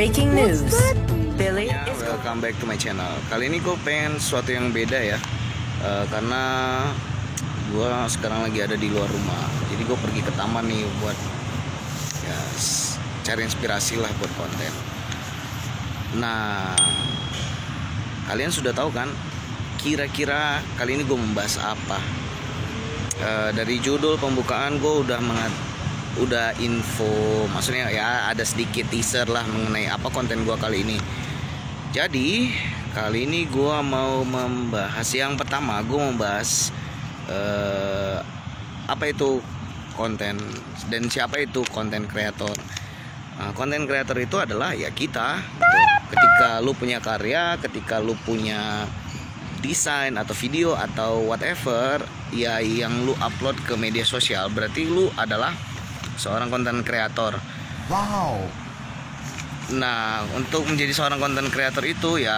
Breaking news. Billy is Welcome back to my channel. Kali ini gue pengen sesuatu yang beda ya, karena gue sekarang lagi ada di luar rumah. Jadi gue pergi ke taman nih buat ya cari inspirasi lah buat konten. Nah, kalian sudah tahu kan kira-kira kali ini gue membahas apa? Dari judul pembukaan gue udah info, maksudnya ya ada sedikit teaser lah mengenai apa konten gue kali ini. Jadi kali ini gue mau membahas, yang pertama gue membahas apa itu konten dan siapa itu konten kreator. Konten kreator itu adalah ya kita gitu. Ketika lu punya karya, ketika lu punya desain atau video atau whatever ya yang lu upload ke media sosial, berarti lu adalah seorang konten kreator. Wow. Nah, untuk menjadi seorang konten kreator itu ya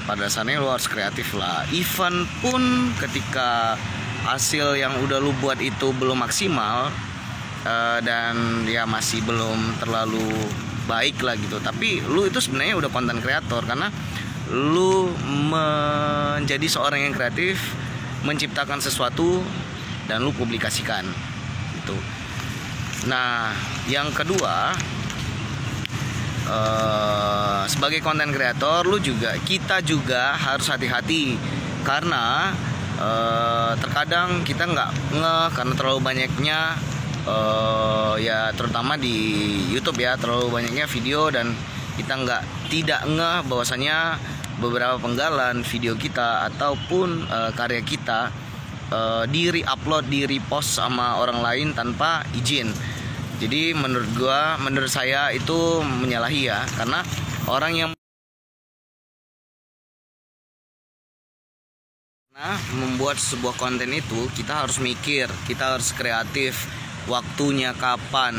pada dasarnya lu harus kreatif lah. Even pun ketika hasil yang udah lu buat itu belum maksimal dan ya masih belum terlalu baik lah gitu, tapi lu itu sebenarnya udah konten kreator karena lu menjadi seorang yang kreatif, menciptakan sesuatu dan lu publikasikan gitu. Nah, yang kedua, sebagai konten kreator, kita juga harus hati-hati karena terkadang kita nggak ngeh karena terlalu banyaknya ya terutama di YouTube ya, terlalu banyaknya video dan kita tidak ngeh bahwasanya beberapa penggalan video kita ataupun karya kita di-re-upload, di-repost sama orang lain tanpa izin. Jadi menurut saya itu menyalahi ya, karena orang yang membuat sebuah konten itu kita harus mikir, kita harus kreatif, waktunya kapan,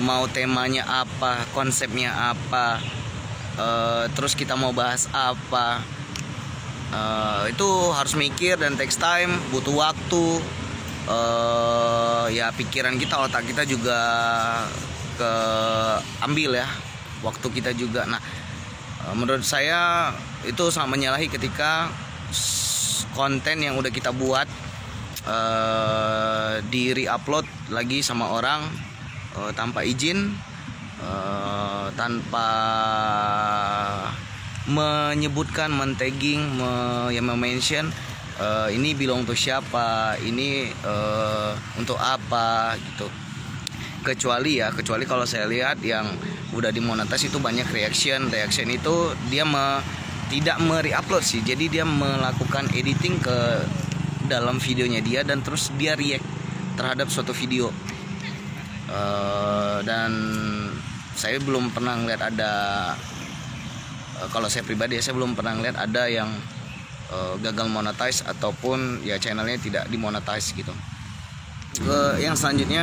mau temanya apa, konsepnya apa, terus kita mau bahas apa. Itu harus mikir dan takes time, butuh waktu. Ya pikiran kita, otak kita juga ambil ya, waktu kita juga. Nah, menurut saya itu sangat menyalahi ketika konten yang udah kita buat di re-upload lagi sama orang tanpa izin, tanpa menyebutkan, men-tagging, mention ini belong to siapa, ini untuk apa gitu. Kecuali kalau saya lihat yang udah dimonetize itu banyak reaction itu dia tidak me-re-upload sih, jadi dia melakukan editing ke dalam videonya dia dan terus dia react terhadap suatu video. Dan saya belum pernah ngeliat ada, kalau saya pribadi saya belum pernah ngeliat ada yang gagal monetize ataupun ya channelnya tidak dimonetize gitu. Yang selanjutnya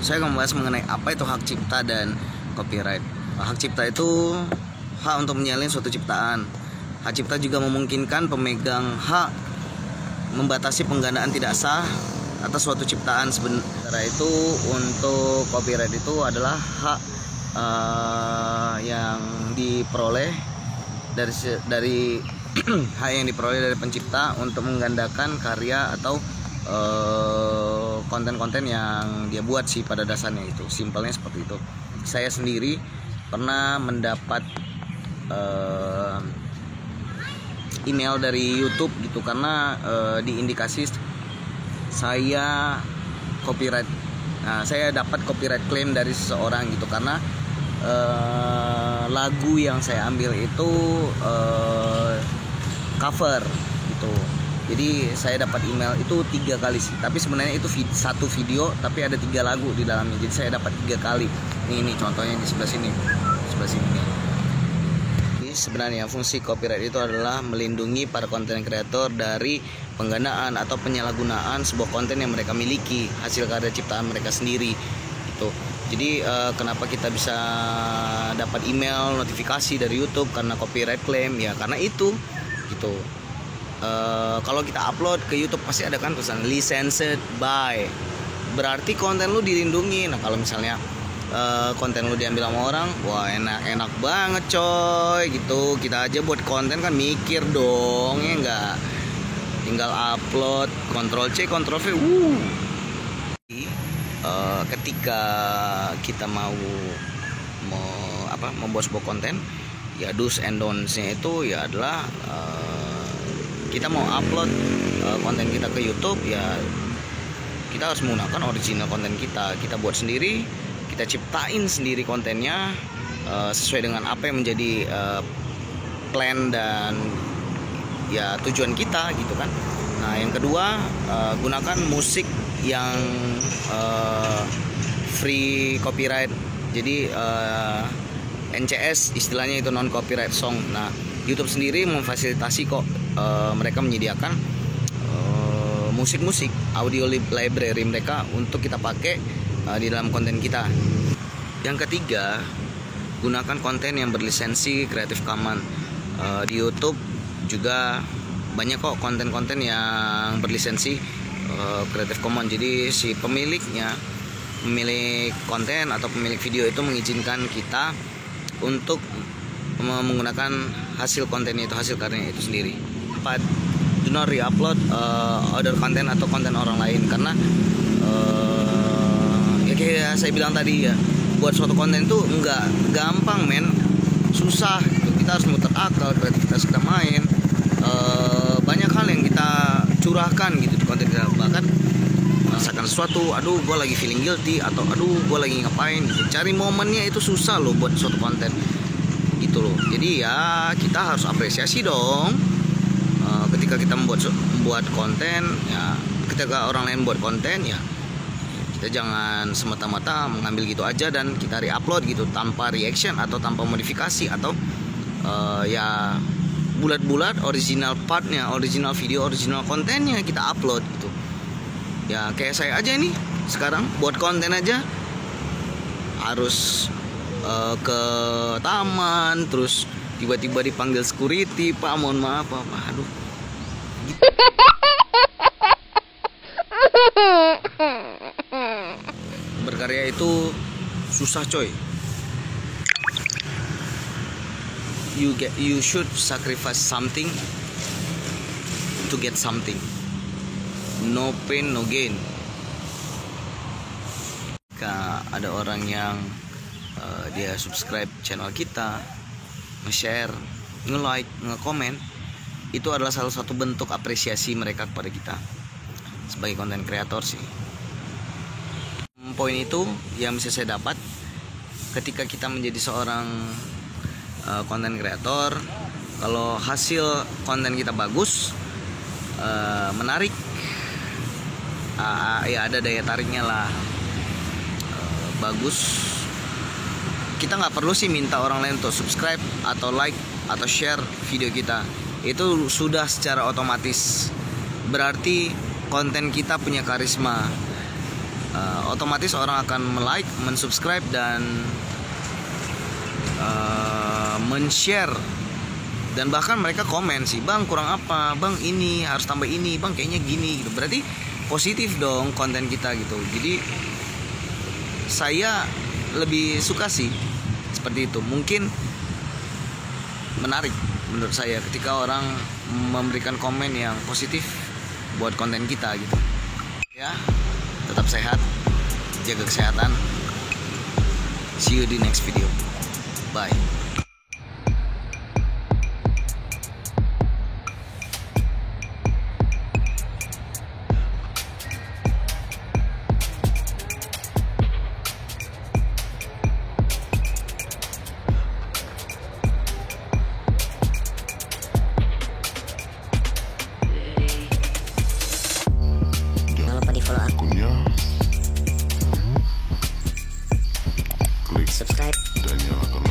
saya akan membahas mengenai apa itu hak cipta dan copyright. Hak cipta itu hak untuk menyalin suatu ciptaan. Hak cipta juga memungkinkan pemegang hak membatasi penggandaan tidak sah atas suatu ciptaan. Sementara itu untuk copyright itu adalah hak yang diperoleh dari hak yang diperoleh dari pencipta untuk menggandakan karya atau konten-konten yang dia buat sih pada dasarnya. Itu simpelnya seperti itu. Saya sendiri pernah mendapat email dari YouTube gitu karena diindikasi saya copyright. Nah, saya dapat copyright claim dari seseorang gitu karena lagu yang saya ambil itu cover gitu. Jadi saya dapat email itu 3 kali sih, tapi sebenarnya itu satu video tapi ada 3 lagu di dalamnya. Jadi saya dapat 3 kali. Ini contohnya di sebelah sini nih. Jadi sebenarnya fungsi copyright itu adalah melindungi para konten kreator dari penggandaan atau penyalahgunaan sebuah konten yang mereka miliki, hasil karya ciptaan mereka sendiri gitu. Jadi kenapa kita bisa dapat email notifikasi dari YouTube karena copyright claim ya, karena itu gitu. Kalau kita upload ke YouTube pasti ada kan tulisan licensed by, berarti konten lu dilindungi. Nah, kalau misalnya konten lu diambil sama orang, wah enak banget coy gitu. Kita aja buat konten kan mikir dong, ya enggak, tinggal upload, Ctrl C Ctrl V. Ketika kita mau membuat sebuah konten, ya do's and don'ts-nya itu ya adalah kita mau upload konten kita ke YouTube, ya kita harus menggunakan original konten kita buat sendiri, kita ciptain sendiri kontennya sesuai dengan apa yang menjadi plan dan ya tujuan kita gitu kan. Nah yang kedua, gunakan musik yang free copyright, jadi NCS istilahnya, itu non copyright song. Nah YouTube sendiri memfasilitasi kok, mereka menyediakan musik-musik audio library mereka untuk kita pakai di dalam konten kita. Yang ketiga, gunakan konten yang berlisensi Creative Commons. Di YouTube juga banyak kok konten-konten yang berlisensi Creative Commons. Jadi si pemilik konten atau pemilik video itu mengizinkan kita untuk menggunakan hasil kontennya itu, hasil karyanya itu sendiri. 4. Do not re-upload other konten atau konten orang lain, karena ya kayak saya bilang tadi ya, buat suatu konten itu enggak gampang men, susah gitu. Kita harus muter akal, kreativitas kita main, banyak hal yang kita curahkan gitu di konten kita. Bahkan merasakan sesuatu, aduh gue lagi feeling guilty, atau aduh gue lagi ngapain gitu. Cari momennya itu susah loh buat suatu konten gitu loh. Jadi ya kita harus apresiasi dong ketika kita membuat konten, ya ketika orang lain buat konten, ya kita jangan semata-mata mengambil gitu aja dan kita re-upload gitu tanpa reaction atau tanpa modifikasi, atau ya bulat-bulat original partnya, original video, original kontennya kita upload gitu. Ya kayak saya aja nih sekarang buat konten aja harus ke taman, terus tiba-tiba dipanggil security, Pak mohon maaf Pak, aduh gitu. Berkarya itu susah coy. You should sacrifice something to get something. No pain no gain. Jika ada orang yang dia subscribe channel kita, nge-share, nge-like, nge-komen, itu adalah salah satu bentuk apresiasi mereka kepada kita sebagai konten kreator sih. Poin itu yang bisa saya dapat ketika kita menjadi seorang konten kreator. Kalau hasil konten kita bagus, menarik, ya ada daya tariknya lah, bagus, kita nggak perlu sih minta orang lain untuk subscribe atau like atau share video kita. Itu sudah secara otomatis berarti konten kita punya karisma. Otomatis orang akan like, mensubscribe, dan men-share, dan bahkan mereka komen sih, bang kurang apa, bang ini harus tambah ini, bang kayaknya gini gitu. Berarti positif dong konten kita gitu. Jadi saya lebih suka sih seperti itu. Mungkin menarik menurut saya ketika orang memberikan komen yang positif buat konten kita gitu. Ya, tetap sehat, jaga kesehatan. See you di next video. Bye. Subscribe dan nyalakan